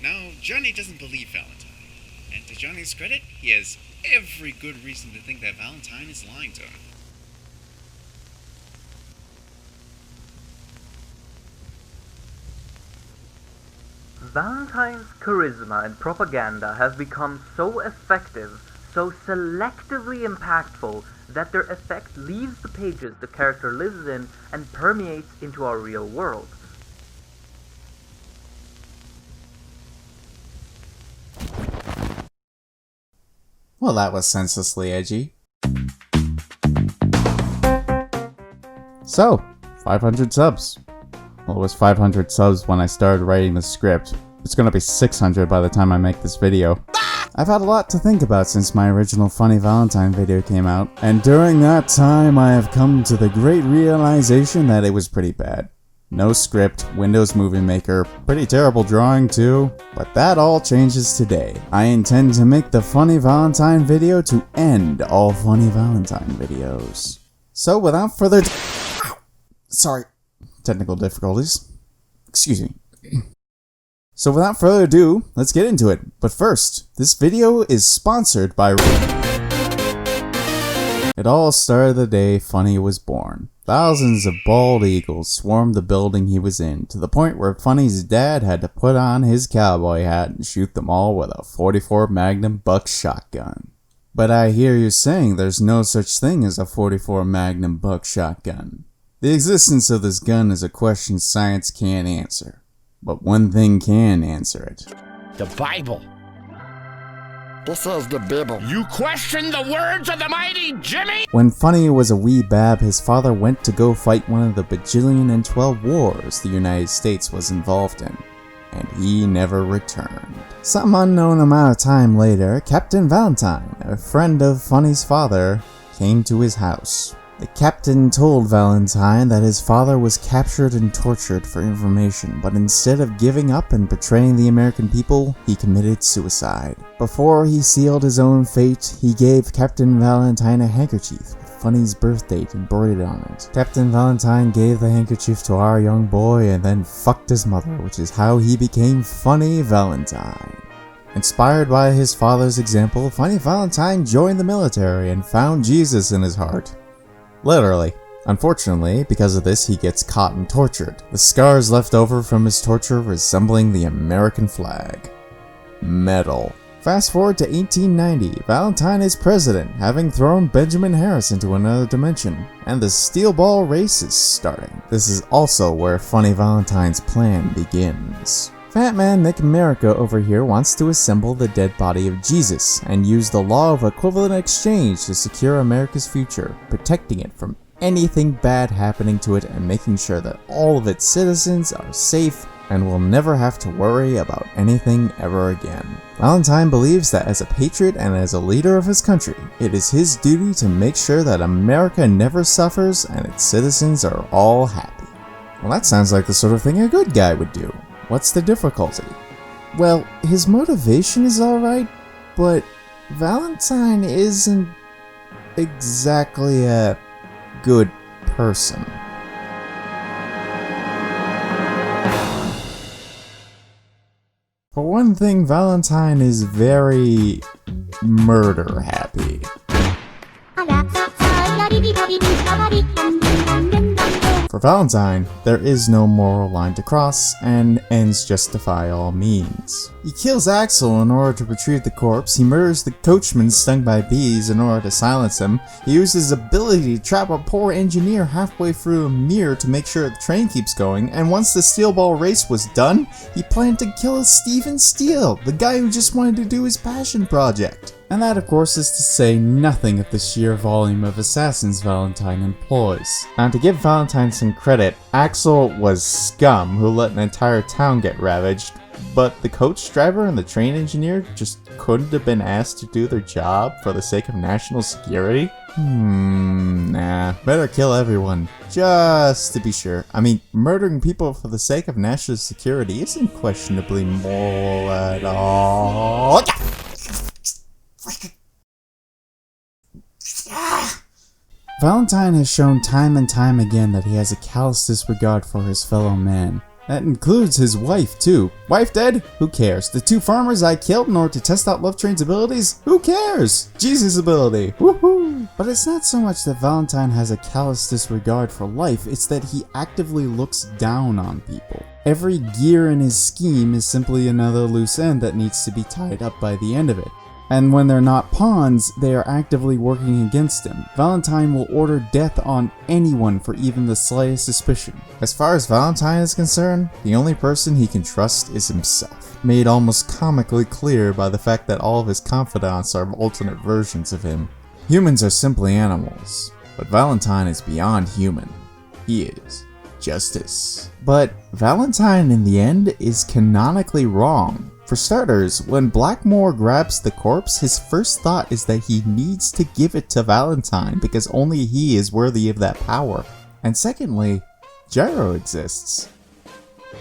Now, Johnny doesn't believe Valentine. And to Johnny's credit, he has every good reason to think that Valentine is lying to him. Valentine's charisma and propaganda have become so effective, so selectively impactful, that their effect leaves the pages the character lives in and permeates into our real world. Well, that was senselessly edgy. So, 500 subs. Well, it was 500 subs when I started writing the script. It's gonna be 600 by the time I make this video. I've had a lot to think about since my original Funny Valentine video came out, and during that time I have come to the great realization that it was pretty bad. No script, Windows Movie Maker, pretty terrible drawing too, but that all changes today. I intend to make the Funny Valentine video to end all Funny Valentine videos. So without further sorry, technical difficulties. Excuse me. So without further ado, let's get into it. But first, this video is sponsored by It all started the day Funny was born. Thousands of bald eagles swarmed the building he was in, to the point where Funny's dad had to put on his cowboy hat and shoot them all with a .44 Magnum buck shotgun. But I hear you saying there's no such thing as a .44 Magnum buck shotgun. The existence of this gun is a question science can't answer. But one thing can answer it. The Bible. This is the Bible. You question the words of the mighty Jimmy? When Funny was a wee bab, his father went to go fight one of the bajillion and 12 wars the United States was involved in, and he never returned. Some unknown amount of time later, Captain Valentine, a friend of Funny's father, came to his house. The captain told Valentine that his father was captured and tortured for information, but instead of giving up and betraying the American people, he committed suicide. Before he sealed his own fate, he gave Captain Valentine a handkerchief with Funny's birth date embroidered on it. Captain Valentine gave the handkerchief to our young boy and then fucked his mother, which is how he became Funny Valentine. Inspired by his father's example, Funny Valentine joined the military and found Jesus in his heart. Literally. Unfortunately, because of this, he gets caught and tortured, the scars left over from his torture resembling the American flag. Metal. Fast forward to 1890, Valentine is president, having thrown Benjamin Harris into another dimension, and the steel ball race is starting. This is also where Funny Valentine's plan begins. Fat Man Nick America over here wants to assemble the dead body of Jesus and use the law of equivalent exchange to secure America's future, protecting it from anything bad happening to it and making sure that all of its citizens are safe and will never have to worry about anything ever again. Valentine believes that as a patriot and as a leader of his country, it is his duty to make sure that America never suffers and its citizens are all happy. Well, that sounds like the sort of thing a good guy would do. What's the difficulty? Well, his motivation is alright, but Valentine isn't exactly a good person. For one thing, Valentine is very murder happy. For Valentine, there is no moral line to cross, and ends justify all means. He kills Axel in order to retrieve the corpse, he murders the coachman stung by bees in order to silence him, he uses his ability to trap a poor engineer halfway through a mirror to make sure the train keeps going, and once the steel ball race was done, he planned to kill Stephen Steele, the guy who just wanted to do his passion project. And that, of course, is to say nothing of the sheer volume of assassins Valentine employs. And to give Valentine some credit, Axel was scum who let an entire town get ravaged, but the coach driver and the train engineer just couldn't have been asked to do their job for the sake of national security? Nah, better kill everyone, just to be sure. I mean, murdering people for the sake of national security isn't questionably moral at all. Valentine has shown time and time again that he has a callous disregard for his fellow man, That includes his wife, too. Wife dead? Who cares? The 2 farmers I killed in order to test out Love Train's abilities? Who cares? Jesus' ability. Woohoo! But it's not so much that Valentine has a callous disregard for life, it's that he actively looks down on people. Every gear in his scheme is simply another loose end that needs to be tied up by the end of it. And when they're not pawns, they are actively working against him. Valentine will order death on anyone for even the slightest suspicion. As far as Valentine is concerned, the only person he can trust is himself. Made almost comically clear by the fact that all of his confidants are alternate versions of him. Humans are simply animals, but Valentine is beyond human. He is justice. But Valentine in the end is canonically wrong. For starters, when Blackmore grabs the corpse, his first thought is that he needs to give it to Valentine because only he is worthy of that power. And secondly, Gyro exists.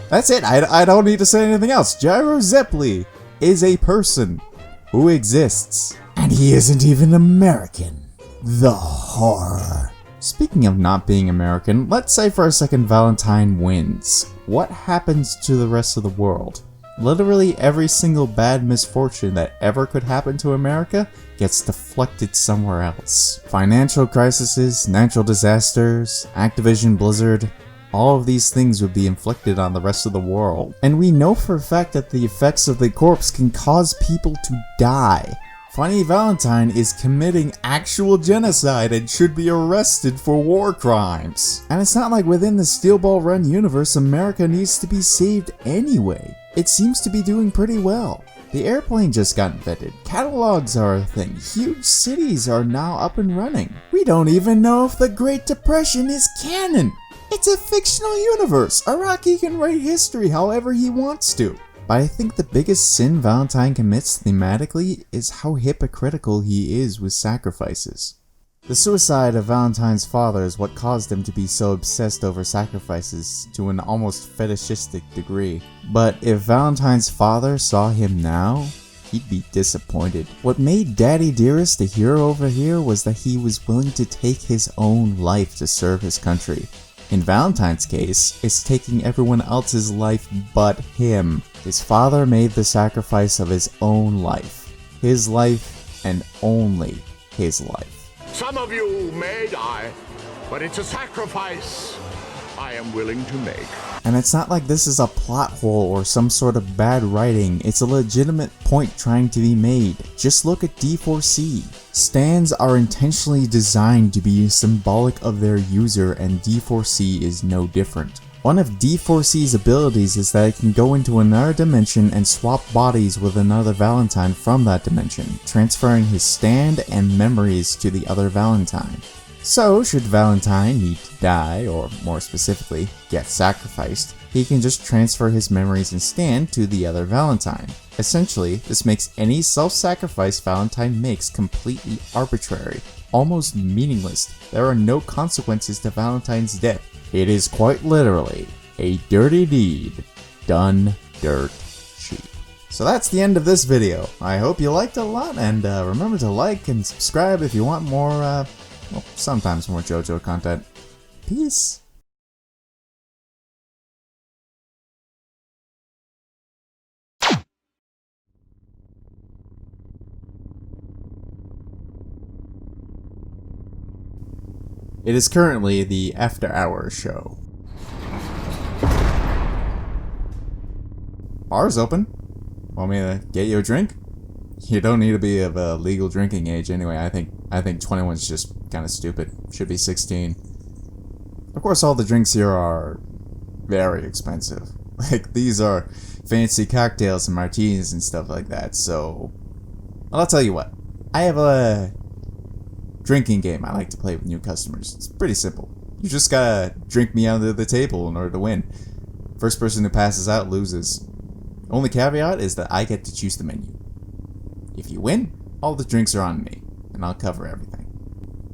That's it, I don't need to say anything else. Gyro Zeppeli is a person who exists. And he isn't even American. The horror. Speaking of not being American, let's say for a second Valentine wins. What happens to the rest of the world? Literally every single bad misfortune that ever could happen to America gets deflected somewhere else. Financial crises, natural disasters, Activision Blizzard, all of these things would be inflicted on the rest of the world. And we know for a fact that the effects of the corpse can cause people to die. Funny Valentine is committing actual genocide and should be arrested for war crimes. And it's not like within the Steel Ball Run universe America needs to be saved anyway. It seems to be doing pretty well. The airplane just got invented, catalogs are a thing, huge cities are now up and running. We don't even know if the Great Depression is canon. It's a fictional universe. Araki can write history however he wants to. But I think the biggest sin Valentine commits thematically is how hypocritical he is with sacrifices. The suicide of Valentine's father is what caused him to be so obsessed over sacrifices to an almost fetishistic degree. But if Valentine's father saw him now, he'd be disappointed. What made Daddy Dearest the hero over here was that he was willing to take his own life to serve his country. In Valentine's case, it's taking everyone else's life but him. His father made the sacrifice of his own life. His life and only his life. Some of you may die, but it's a sacrifice I am willing to make. And it's not like this is a plot hole or some sort of bad writing, it's a legitimate point trying to be made. Just look at D4C. Stands are intentionally designed to be symbolic of their user, and D4C is no different. One of D4C's abilities is that it can go into another dimension and swap bodies with another Valentine from that dimension, transferring his stand and memories to the other Valentine. So, should Valentine need to die, or more specifically, get sacrificed, he can just transfer his memories and stand to the other Valentine. Essentially, this makes any self-sacrifice Valentine makes completely arbitrary, almost meaningless. There are no consequences to Valentine's death. It is quite literally a dirty deed done dirt cheap. So that's the end of this video. I hope you liked it a lot, and remember to like and subscribe if you want more, well, sometimes more JoJo content. Peace. It is currently the After Hours show. Bar's open. Want me to get you a drink? You don't need to be of a legal drinking age anyway. I think 21 is just kind of stupid. Should be 16. Of course, all the drinks here are very expensive. Like, these are fancy cocktails and martinis and stuff like that. So, well, I'll tell you what. I have a drinking game I like to play with new customers. It's pretty simple. You just gotta drink me under the table in order to win. First person who passes out loses. Only caveat is that I get to choose the menu. If you win, all the drinks are on me, and I'll cover everything.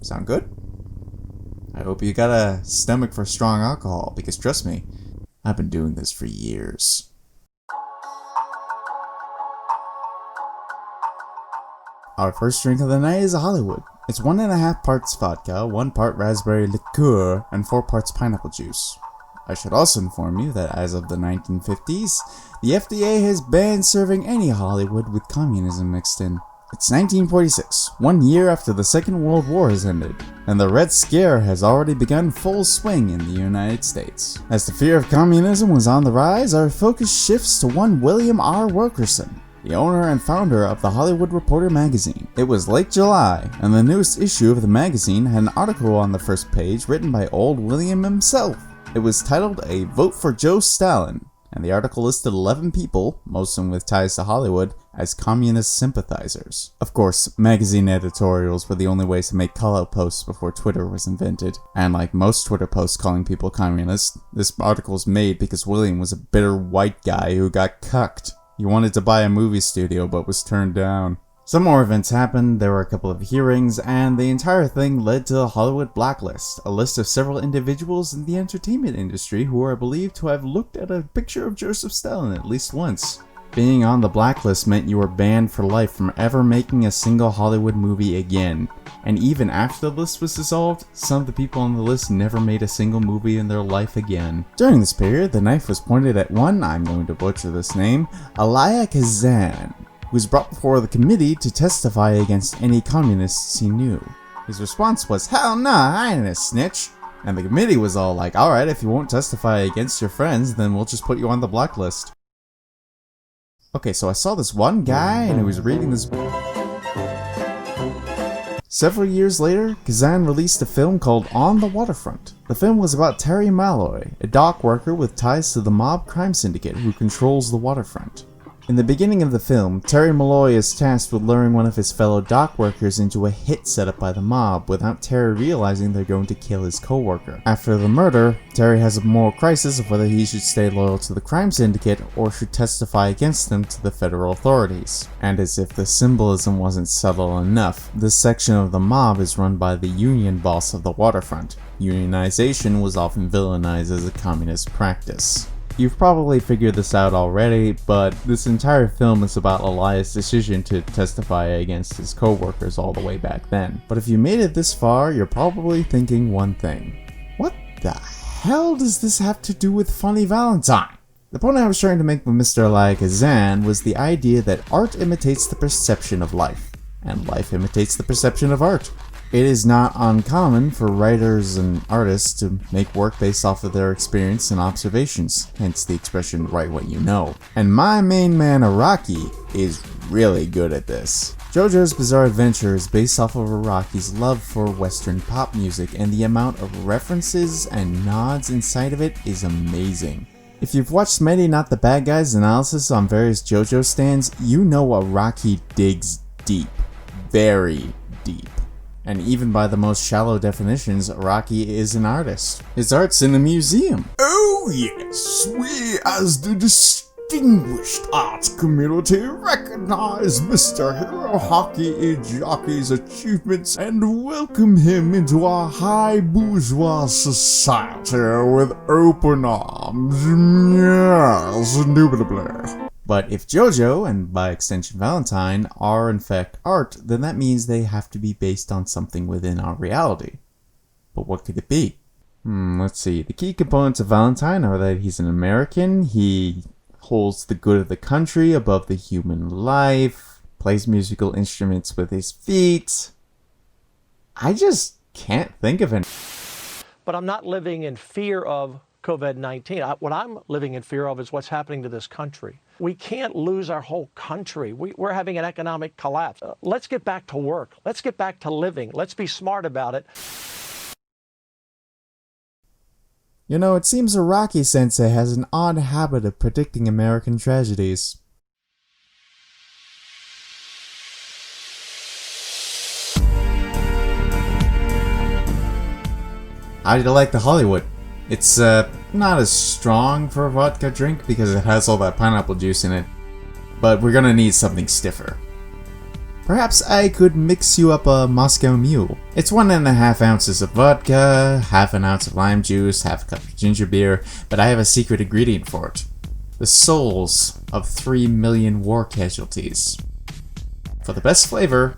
Sound good? I hope you got a stomach for strong alcohol, because trust me, I've been doing this for years. Our first drink of the night is a Hollywood. It's 1.5 parts vodka, 1 part raspberry liqueur, and 4 parts pineapple juice. I should also inform you that as of the 1950s, the FDA has banned serving any Hollywood with communism mixed in. It's 1946, 1 year after the Second World War has ended, and the Red Scare has already begun full swing in the United States. As the fear of communism was on the rise, our focus shifts to one William R. Wilkerson, the owner and founder of the Hollywood Reporter magazine. It was late July, and the newest issue of the magazine had an article on the first page written by old William himself. It was titled "A Vote for Joe Stalin," and the article listed 11 people, most of them with ties to Hollywood, as communist sympathizers. Of course, magazine editorials were the only ways to make call-out posts before Twitter was invented, and like most Twitter posts calling people communists, this article was made because William was a bitter white guy who got cucked. He wanted to buy a movie studio but was turned down. Some more events happened, there were a couple of hearings, and the entire thing led to the Hollywood Blacklist, a list of several individuals in the entertainment industry who are believed to have looked at a picture of Joseph Stalin at least once. Being on the blacklist meant you were banned for life from ever making a single Hollywood movie again. And even after the list was dissolved, some of the people on the list never made a single movie in their life again. During this period, the knife was pointed at one, I'm going to butcher this name, Elia Kazan, who was brought before the committee to testify against any communists he knew. His response was, "Hell nah, I ain't a snitch." And the committee was all like, "Alright, if you won't testify against your friends, then we'll just put you on the blacklist." Okay, so I saw this one guy and he was reading this. Several years later, Kazan released a film called On the Waterfront. The film was about Terry Malloy, a dock worker with ties to the mob crime syndicate who controls the waterfront. In the beginning of the film, Terry Malloy is tasked with luring one of his fellow dock workers into a hit set up by the mob without Terry realizing they're going to kill his co-worker. After the murder, Terry has a moral crisis of whether he should stay loyal to the crime syndicate or should testify against them to the federal authorities. And as if the symbolism wasn't subtle enough, this section of the mob is run by the union boss of the waterfront. Unionization was often villainized as a communist practice. You've probably figured this out already, but this entire film is about Elias' decision to testify against his co-workers all the way back then. But if you made it this far, you're probably thinking one thing. What the hell does this have to do with Funny Valentine? The point I was trying to make with Mr. Elia Kazan was the idea that art imitates the perception of life, and life imitates the perception of art. It is not uncommon for writers and artists to make work based off of their experience and observations, hence the expression write what you know. And my main man Araki is really good at this. JoJo's Bizarre Adventure is based off of Araki's love for Western pop music, and the amount of references and nods inside of it is amazing. If you've watched Smitty Not the Bad Guy's analysis on various JoJo stands, you know Araki digs deep. Very deep. And even by the most shallow definitions, Araki is an artist. His art's in a museum. Oh yes, we as the distinguished arts community recognize Mr. Hirohaki Ijaki's achievements and welcome him into our high bourgeois society with open arms. Yes, indubitably. But if JoJo, and by extension Valentine, are in fact art, then that means they have to be based on something within our reality. But what could it be? Let's see. The key components of Valentine are that he's an American, he holds the good of the country above the human life, plays musical instruments with his feet. I just can't think of any. But I'm not living in fear of COVID-19. What I'm living in fear of is what's happening to this country. We can't lose our whole country. We're having an economic collapse. Let's get back to work. Let's get back to living. Let's be smart about it. You know, it seems Araki Sensei has an odd habit of predicting American tragedies. How do you like the Hollywood? It's not as strong for a vodka drink because it has all that pineapple juice in it, but we're gonna need something stiffer. Perhaps I could mix you up a Moscow Mule. It's 1.5 ounces of vodka, half an ounce of lime juice, half a cup of ginger beer, but I have a secret ingredient for it. The souls of 3 million war casualties. For the best flavor,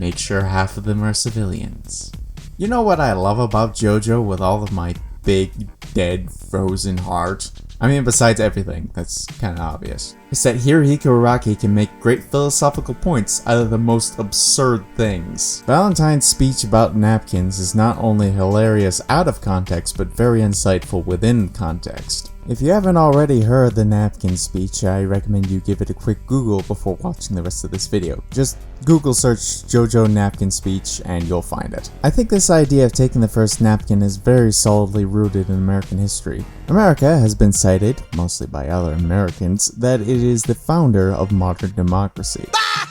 make sure half of them are civilians. You know what I love about JoJo with all of my big dead, frozen heart. I mean, besides everything, that's kinda obvious. It's that Hirohiko Araki can make great philosophical points out of the most absurd things. Valentine's speech about napkins is not only hilarious out of context, but very insightful within context. If you haven't already heard the napkin speech, I recommend you give it a quick Google before watching the rest of this video. Just Google search JoJo napkin speech and you'll find it. I think this idea of taking the first napkin is very solidly rooted in American history. America has been cited, mostly by other Americans, that it is the founder of modern democracy.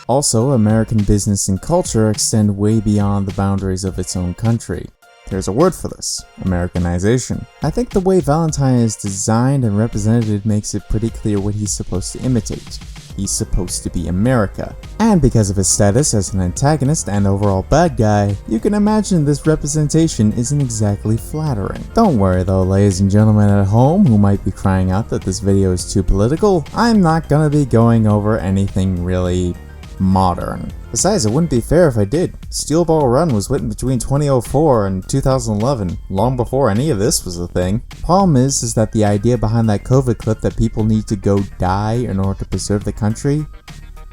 Also, American business and culture extend way beyond the boundaries of its own country. There's a word for this, Americanization. I think the way Valentine is designed and represented makes it pretty clear what he's supposed to imitate. He's supposed to be America. And because of his status as an antagonist and overall bad guy, you can imagine this representation isn't exactly flattering. Don't worry though, ladies and gentlemen at home who might be crying out that this video is too political, I'm not gonna be going over anything really modern. Besides, it wouldn't be fair if I did. Steel Ball Run was written between 2004 and 2011, long before any of this was a thing. Problem is that the idea behind that COVID clip that people need to go die in order to preserve the country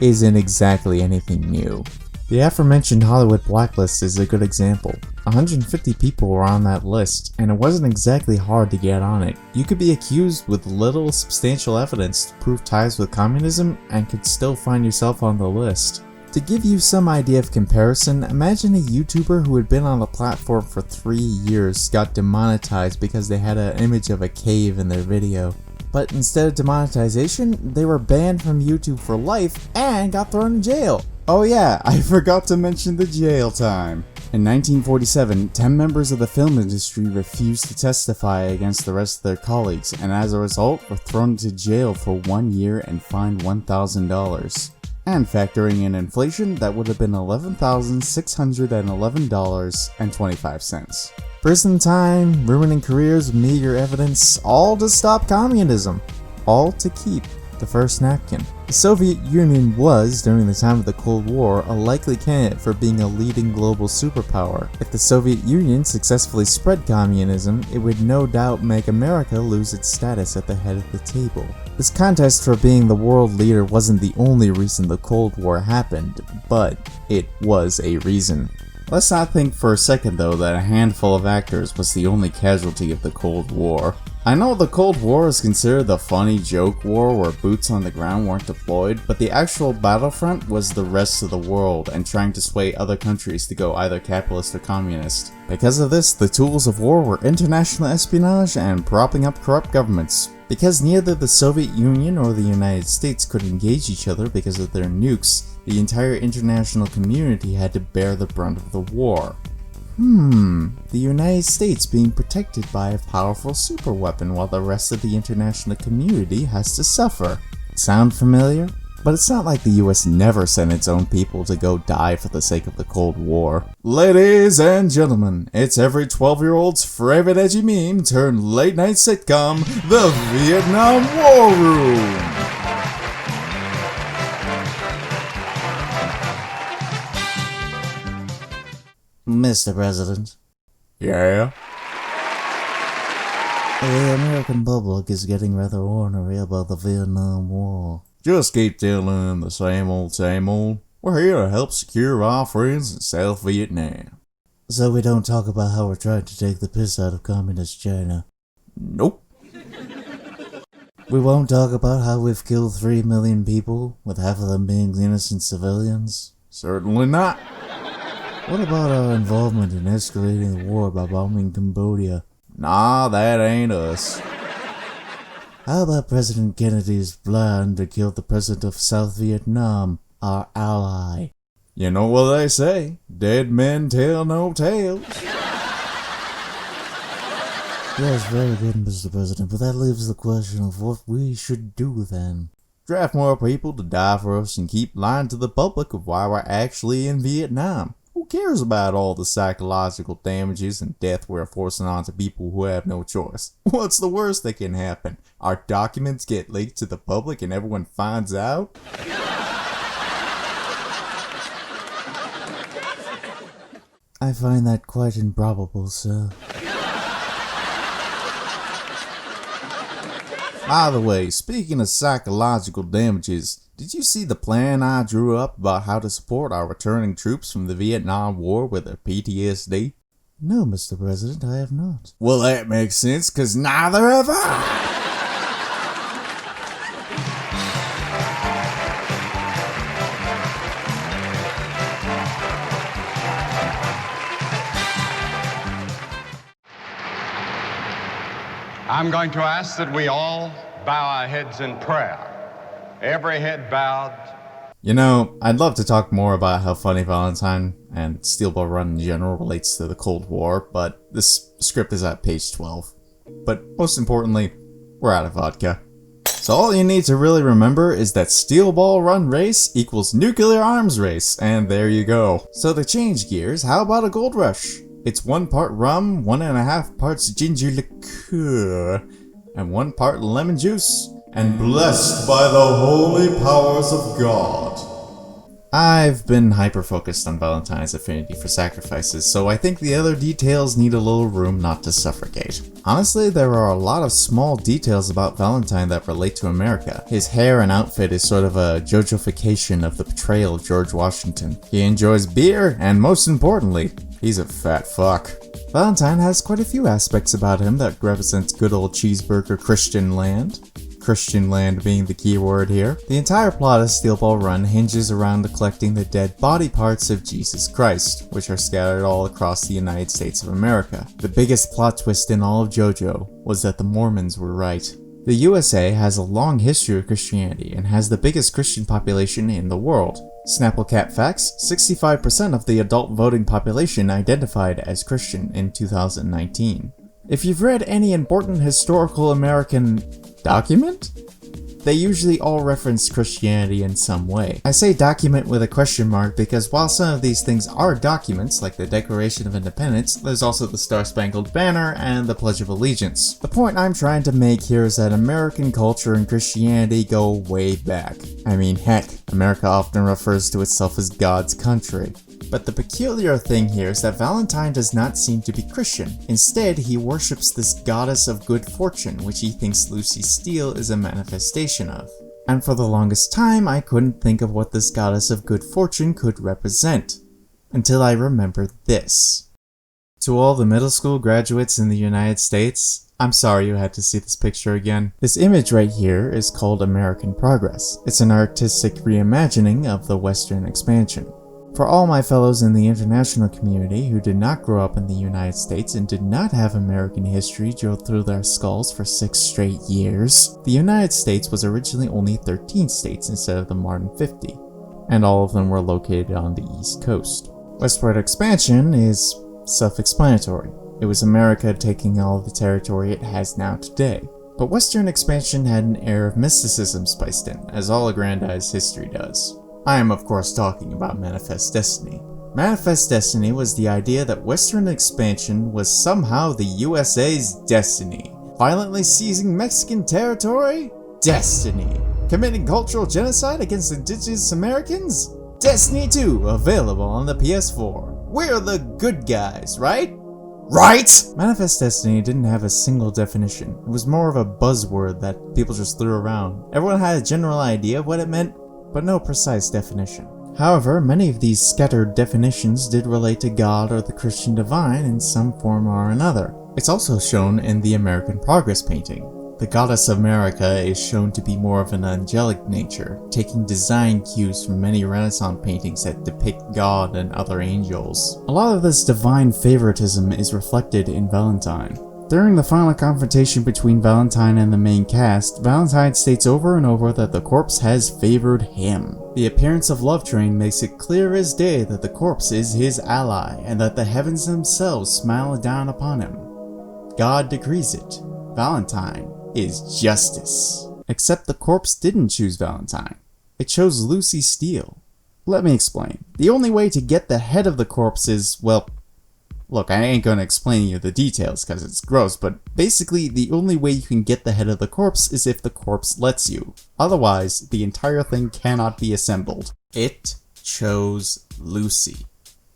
isn't exactly anything new. The aforementioned Hollywood Blacklist is a good example. 150 people were on that list, and it wasn't exactly hard to get on it. You could be accused with little substantial evidence to prove ties with communism and could still find yourself on the list. To give you some idea of comparison, imagine a YouTuber who had been on the platform for 3 years got demonetized because they had an image of a cave in their video. But instead of demonetization, they were banned from YouTube for life and got thrown in jail. Oh yeah, I forgot to mention the jail time. In 1947, 10 members of the film industry refused to testify against the rest of their colleagues, and as a result were thrown into jail for 1 year and fined $1,000. And factoring in inflation, that would have been $11,611.25. Prison time, ruining careers with meager evidence, all to stop communism. All to keep the first napkin. The Soviet Union was, during the time of the Cold War, a likely candidate for being a leading global superpower. If the Soviet Union successfully spread communism, it would no doubt make America lose its status at the head of the table. This contest for being the world leader wasn't the only reason the Cold War happened, but it was a reason. Let's not think for a second though that a handful of actors was the only casualty of the Cold War. I know the Cold War is considered the funny joke war where boots on the ground weren't deployed, but the actual battlefront was the rest of the world and trying to sway other countries to go either capitalist or communist. Because of this, the tools of war were international espionage and propping up corrupt governments. Because neither the Soviet Union or the United States could engage each other because of their nukes, the entire international community had to bear the brunt of the war. The United States being protected by a powerful superweapon while the rest of the international community has to suffer. Sound familiar? But it's not like the US never sent its own people to go die for the sake of the Cold War. Ladies and gentlemen, it's every 12-year-old's favorite edgy meme turned late-night sitcom, The Vietnam War Room! Mr. President, Yeah? the American public is getting rather ornery about the Vietnam War. Just keep telling them the same old, same old. We're here to help secure our friends in South Vietnam. So we don't talk about how we're trying to take the piss out of communist China. Nope. We won't talk about how we've killed 3 million people, with half of them being innocent civilians. Certainly not. What about our involvement in escalating the war by bombing Cambodia? Nah, that ain't us. How about President Kennedy's plan to kill the president of South Vietnam, our ally? You know what they say, dead men tell no tales. Yes, very good, Mr. President, but that leaves the question of what we should do then. Draft more people to die for us and keep lying to the public of why we're actually in Vietnam. Who cares about all the psychological damages and death we're forcing onto people who have no choice? What's the worst that can happen? Our documents get leaked to the public and everyone finds out? I find that quite improbable, sir. By the way, speaking of psychological damages, did you see the plan I drew up about how to support our returning troops from the Vietnam War with their PTSD? No, Mr. President, I have not. Well, that makes sense, cause neither have I! I'm going to ask that we all bow our heads in prayer. Every head bowed. You know, I'd love to talk more about how funny Valentine and Steel Ball Run in general relates to the Cold War, but this script is at page 12. But most importantly, we're out of vodka. So all you need to really remember is that Steel Ball Run race equals nuclear arms race, and there you go. So to change gears, how about a gold rush? It's 1 part rum, 1.5 parts ginger liqueur, and 1 part lemon juice, and blessed by the holy powers of God. I've been hyper-focused on Valentine's affinity for sacrifices, so I think the other details need a little room not to suffocate. Honestly, there are a lot of small details about Valentine that relate to America. His hair and outfit is sort of a JoJofication of the portrayal of George Washington. He enjoys beer, and most importantly, he's a fat fuck. Valentine has quite a few aspects about him that represents good old cheeseburger Christian land. Christian land being the key word here. The entire plot of Steel Ball Run hinges around collecting the dead body parts of Jesus Christ, which are scattered all across the United States of America. The biggest plot twist in all of JoJo was that the Mormons were right. The USA has a long history of Christianity and has the biggest Christian population in the world. Snapple Cat facts, 65% of the adult voting population identified as Christian in 2019. If you've read any important historical American document? They usually all reference Christianity in some way. I say document with a question mark because while some of these things are documents, like the Declaration of Independence, there's also the Star-Spangled Banner and the Pledge of Allegiance. The point I'm trying to make here is that American culture and Christianity go way back. I mean, heck, America often refers to itself as God's country. But the peculiar thing here is that Valentine does not seem to be Christian. Instead, he worships this goddess of good fortune, which he thinks Lucy Steele is a manifestation of. And for the longest time, I couldn't think of what this goddess of good fortune could represent. Until I remembered this. To all the middle school graduates in the United States, I'm sorry you had to see this picture again. This image right here is called American Progress. It's an artistic reimagining of the Western expansion. For all my fellows in the international community who did not grow up in the United States and did not have American history drilled through their skulls for 6 straight years, the United States was originally only 13 states instead of the modern 50, and all of them were located on the East Coast. Westward expansion is self-explanatory. It was America taking all the territory it has now today. But Western expansion had an air of mysticism spiced in, as all aggrandized history does. I am of course talking about Manifest Destiny. Manifest Destiny was the idea that Western expansion was somehow the USA's destiny. Violently seizing Mexican territory? Destiny. Committing cultural genocide against indigenous Americans? Destiny 2, available on the PS4. We're the good guys, right? Right? Manifest Destiny didn't have a single definition. It was more of a buzzword that people just threw around. Everyone had a general idea of what it meant, but no precise definition. However, many of these scattered definitions did relate to God or the Christian divine in some form or another. It's also shown in the American Progress painting. The goddess of America is shown to be more of an angelic nature, taking design cues from many Renaissance paintings that depict God and other angels. A lot of this divine favoritism is reflected in Valentine. During the final confrontation between Valentine and the main cast, Valentine states over and over that the corpse has favored him. The appearance of Love Train makes it clear as day that the corpse is his ally, and that the heavens themselves smile down upon him. God decrees it. Valentine is justice. Except the corpse didn't choose Valentine. It chose Lucy Steele. Let me explain. The only way to get the head of the corpse is, well, look, I ain't gonna explain you the details because it's gross, but basically the only way you can get the head of the corpse is if the corpse lets you. Otherwise, the entire thing cannot be assembled. It chose Lucy.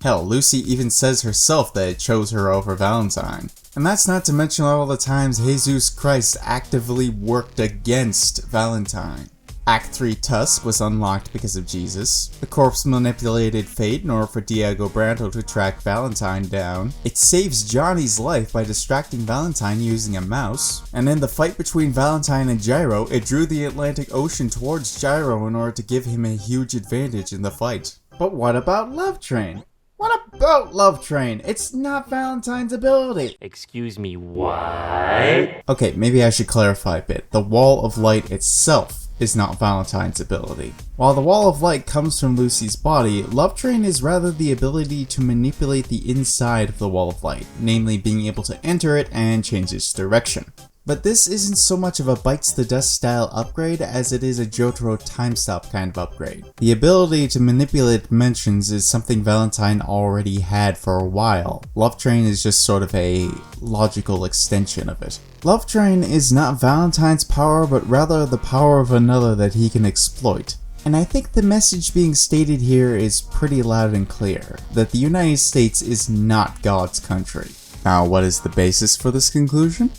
Hell, Lucy even says herself that it chose her over Valentine. And that's not to mention all the times Jesus Christ actively worked against Valentine. Act 3 Tusk was unlocked because of Jesus. The corpse manipulated fate in order for Diego Brando to track Valentine down. It saves Johnny's life by distracting Valentine using a mouse. And in the fight between Valentine and Gyro, it drew the Atlantic Ocean towards Gyro in order to give him a huge advantage in the fight. But what about Love Train? What about Love Train? It's not Valentine's ability. Excuse me, what? Okay, maybe I should clarify a bit. The Wall of Light itself is not Valentine's ability. While the Wall of Light comes from Lucy's body, Love Train is rather the ability to manipulate the inside of the Wall of Light, namely being able to enter it and change its direction. But this isn't so much of a Bites the Dust style upgrade as it is a Jotaro time stop kind of upgrade. The ability to manipulate dimensions is something Valentine already had for a while. Love Train is just sort of a logical extension of it. Love Train is not Valentine's power, but rather the power of another that he can exploit. And I think the message being stated here is pretty loud and clear, that the United States is not God's country. Now, what is the basis for this conclusion?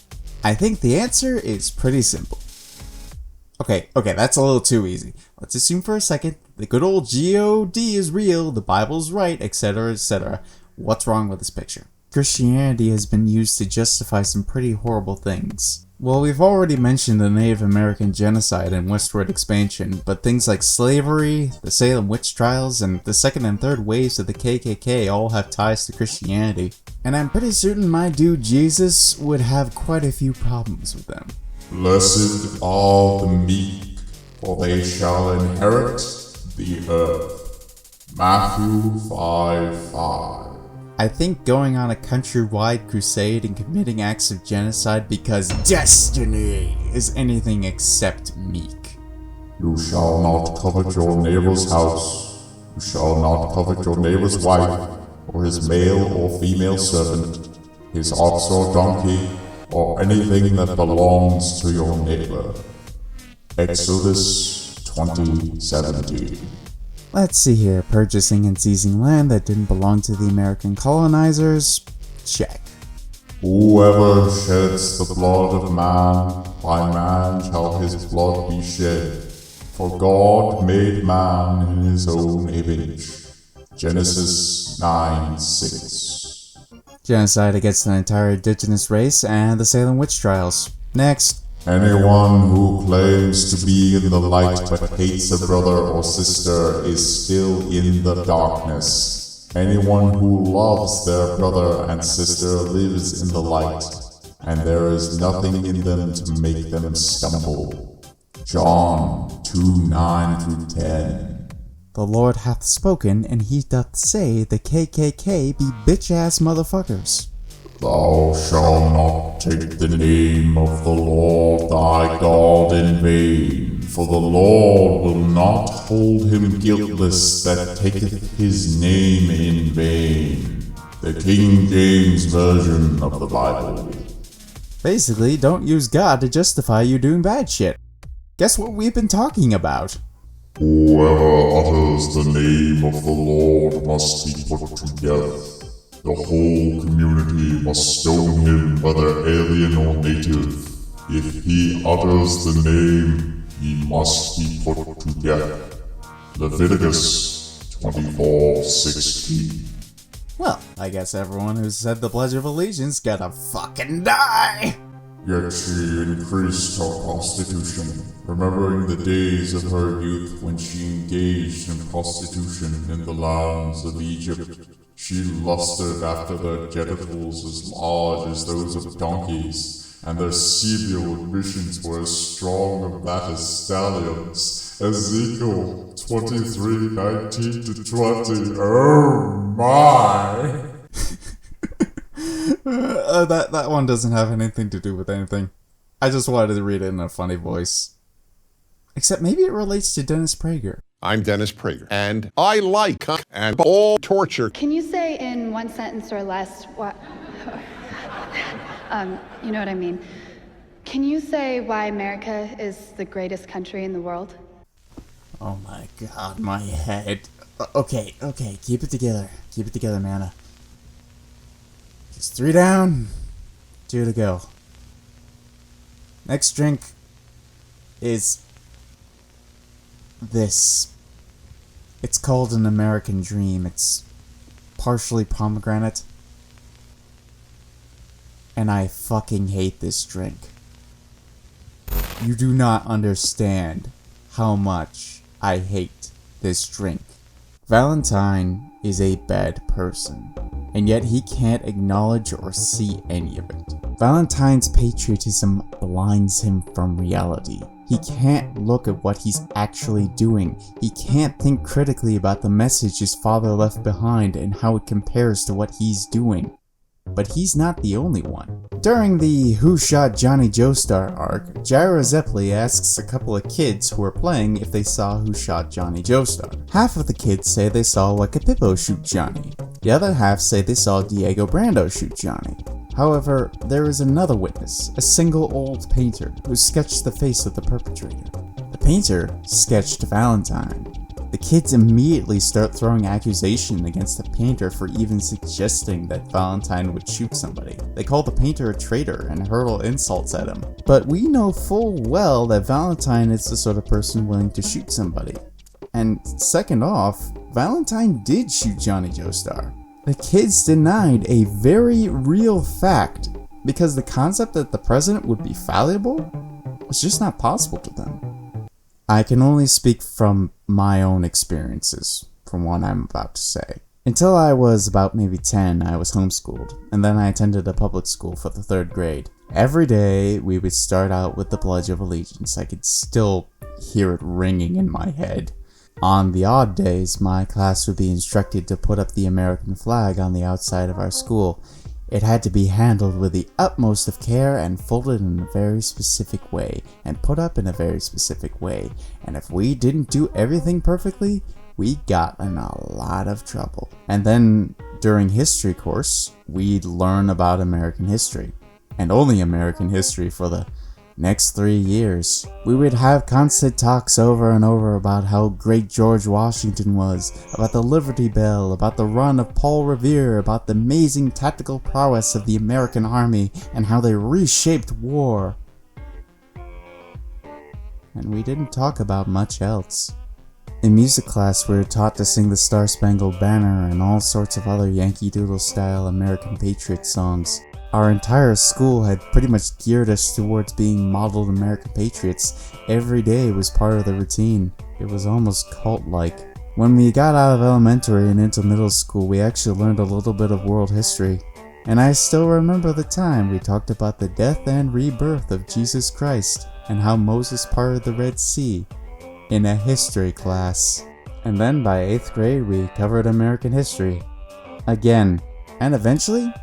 I think the answer is pretty simple. Okay, that's a little too easy. Let's assume for a second the good old G-O-D is real, the Bible's right, etc., etc. What's wrong with this picture? Christianity has been used to justify some pretty horrible things. Well, we've already mentioned the Native American genocide and westward expansion, but things like slavery, the Salem witch trials, and the second and third waves of the KKK all have ties to Christianity. And I'm pretty certain my dude Jesus would have quite a few problems with them. Blessed are the meek, for they shall inherit the earth. Matthew 5:5. I think going on a countrywide crusade and committing acts of genocide because destiny is anything except meek. You shall not covet your neighbor's house. You shall not covet your neighbor's wife, or his male or female servant, his ox or donkey, or anything that belongs to your neighbor. Exodus 20:17. Let's see here, purchasing and seizing land that didn't belong to the American colonizers, check. Whoever sheds the blood of man, by man shall his blood be shed. For God made man in his own image. Genesis 9:6. Genocide against an entire indigenous race and the Salem witch trials. Next. Anyone who claims to be in the light but hates a brother or sister is still in the darkness. Anyone who loves their brother and sister lives in the light, and there is nothing in them to make them stumble. John 2:9-10. The Lord hath spoken, and he doth say the KKK be bitch-ass motherfuckers. Thou shalt not take the name of the Lord thy God in vain, for the Lord will not hold him guiltless that taketh his name in vain. The King James Version of the Bible. Basically, don't use God to justify you doing bad shit. Guess what we've been talking about? Whoever utters the name of the Lord must be put to death. The whole community must stone him, whether alien or native. If he utters the name, he must be put to death. Leviticus 24:16. Well, I guess everyone who said the Pledge of Allegiance gotta fucking die! Yet she increased her prostitution, remembering the days of her youth when she engaged in prostitution in the lands of Egypt. She lusted after their genitals as large as those of donkeys, and their seminal emissions were as strong of that as stallions. Ezekiel 23:19-20. Oh my! That one doesn't have anything to do with anything. I just wanted to read it in a funny voice. Except maybe it relates to Dennis Prager. I'm Dennis Prager, and I like and all torture. Can you say in one sentence or less what... you know what I mean. Can you say why America is the greatest country in the world? Oh my god, my head. Okay, keep it together. Keep it together, man. Just 3 down, 2 to go. Next drink is this. It's called an American Dream. It's partially pomegranate. And I fucking hate this drink. You do not understand how much I hate this drink. Valentine is a bad person, and yet he can't acknowledge or see any of it. Valentine's patriotism blinds him from reality. He can't look at what he's actually doing. He can't think critically about the message his father left behind and how it compares to what he's doing. But he's not the only one. During the Who Shot Johnny Joestar arc, Gyra Zeppeli asks a couple of kids who are playing if they saw Who Shot Johnny Joestar. Half of the kids say they saw Weka Pippo shoot Johnny. The other half say they saw Diego Brando shoot Johnny. However, there is another witness, a single old painter, who sketched the face of the perpetrator. The painter sketched Valentine. The kids immediately start throwing accusation against the painter for even suggesting that Valentine would shoot somebody. They call the painter a traitor and hurl insults at him. But we know full well that Valentine is the sort of person willing to shoot somebody. And second off, Valentine did shoot Johnny Joestar. The kids denied a very real fact because the concept that the president would be fallible was just not possible to them. I can only speak from my own experiences, from what I'm about to say. Until I was about maybe 10, I was homeschooled, and then I attended a public school for the 3rd grade. Every day, we would start out with the Pledge of Allegiance. I could still hear it ringing in my head. On the odd days, my class would be instructed to put up the American flag on the outside of our school. It had to be handled with the utmost of care and folded in a very specific way, and put up in a very specific way, and if we didn't do everything perfectly, we got in a lot of trouble. And then, during history course, we'd learn about American history, and only American history for the next 3 years. We would have constant talks over and over about how great George Washington was, about the Liberty Bell, about the run of Paul Revere, about the amazing tactical prowess of the American Army, and how they reshaped war. And we didn't talk about much else. In music class, we were taught to sing the Star-Spangled Banner and all sorts of other Yankee Doodle-style American Patriot songs. Our entire school had pretty much geared us towards being modeled American patriots. Every day was part of the routine. It was almost cult-like. When we got out of elementary and into middle school, we actually learned a little bit of world history. And I still remember the time we talked about the death and rebirth of Jesus Christ and how Moses parted the Red Sea in a history class. And then by 8th grade, we covered American history again. And eventually,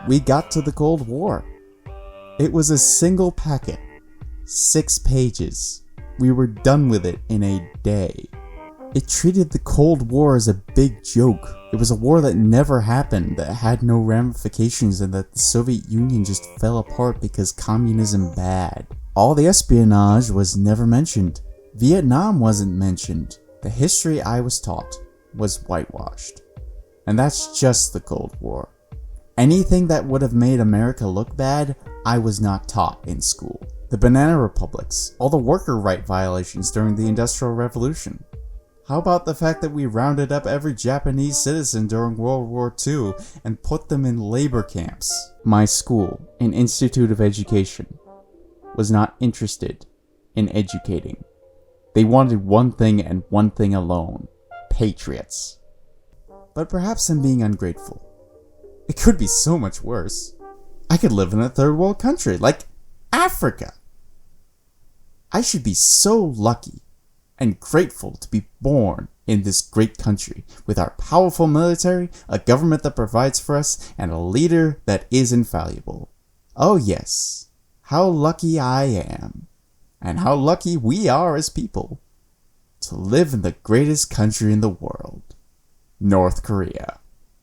we got to the Cold War. It was a single packet, 6 pages. We were done with it in a day. It treated the Cold War as a big joke. It was a war that never happened, that had no ramifications, and that the Soviet Union just fell apart because communism bad. All the espionage was never mentioned. Vietnam wasn't mentioned. The history I was taught was whitewashed. And that's just the Cold War. Anything that would have made America look bad, I was not taught in school. The Banana Republics, all the worker right violations during the Industrial Revolution. How about the fact that we rounded up every Japanese citizen during World War II and put them in labor camps? My school, an institute of education, was not interested in educating. They wanted one thing and one thing alone: patriots. But perhaps I'm being ungrateful. It could be so much worse. I could live in a 3rd world country, like Africa. I should be so lucky and grateful to be born in this great country, with our powerful military, a government that provides for us, and a leader that is infallible. Oh yes, how lucky I am, and how lucky we are as people, to live in the greatest country in the world, North Korea.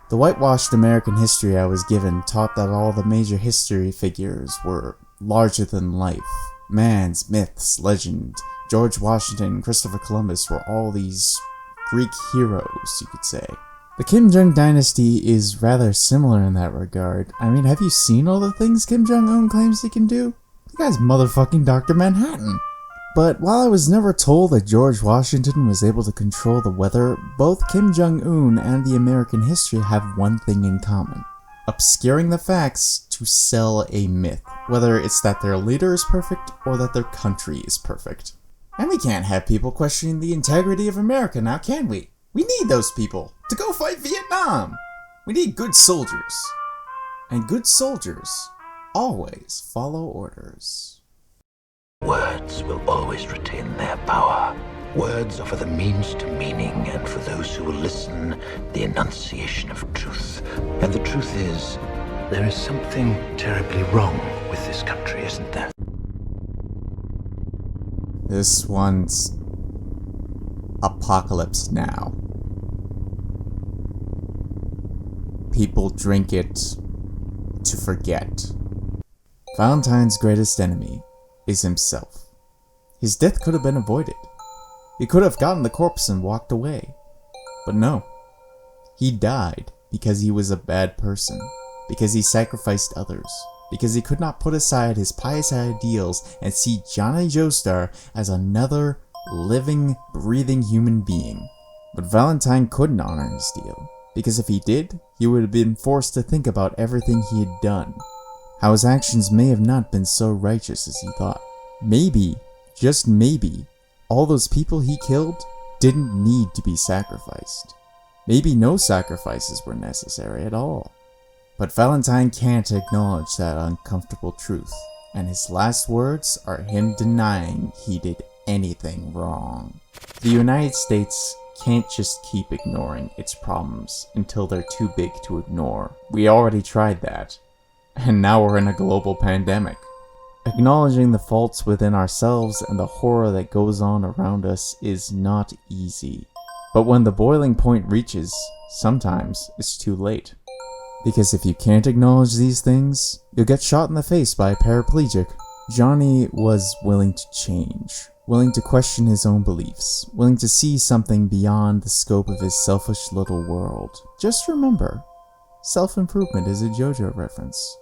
The whitewashed American history I was given taught that all the major history figures were larger than life. Mans, myths, legend. George Washington and Christopher Columbus were all these Greek heroes, you could say. The Kim Jong dynasty is rather similar in that regard. I mean, have you seen all the things Kim Jong-un claims he can do? The guy's motherfucking Dr. Manhattan. But while I was never told that George Washington was able to control the weather, both Kim Jong-un and the American history have one thing in common: obscuring the facts to sell a myth, whether it's that their leader is perfect or that their country is perfect. And we can't have people questioning the integrity of America now, can we? We need those people to go fight Vietnam. We need good soldiers. And good soldiers always follow orders. Words will always retain their power. Words offer the means to meaning, and for those who will listen, the enunciation of truth. And the truth is, there is something terribly wrong with this country, isn't there? This one's Apocalypse Now. People drink it to forget. Valentine's greatest enemy is himself. His death could have been avoided. He could have gotten the corpse and walked away. But no. He died because he was a bad person, because he sacrificed others, because he could not put aside his pious ideals and see Johnny Joestar as another living, breathing human being. But Valentine couldn't honor his deal, because if he did, he would have been forced to think about everything he had done. How his actions may have not been so righteous as he thought. Maybe, just maybe, all those people he killed didn't need to be sacrificed. Maybe no sacrifices were necessary at all. But Valentine can't acknowledge that uncomfortable truth, and his last words are him denying he did anything wrong. The United States can't just keep ignoring its problems until they're too big to ignore. We already tried that. And now we're in a global pandemic. Acknowledging the faults within ourselves and the horror that goes on around us is not easy. But when the boiling point reaches, sometimes it's too late. Because if you can't acknowledge these things, you'll get shot in the face by a paraplegic. Johnny was willing to change, willing to question his own beliefs, willing to see something beyond the scope of his selfish little world. Just remember, self-improvement is a JoJo reference.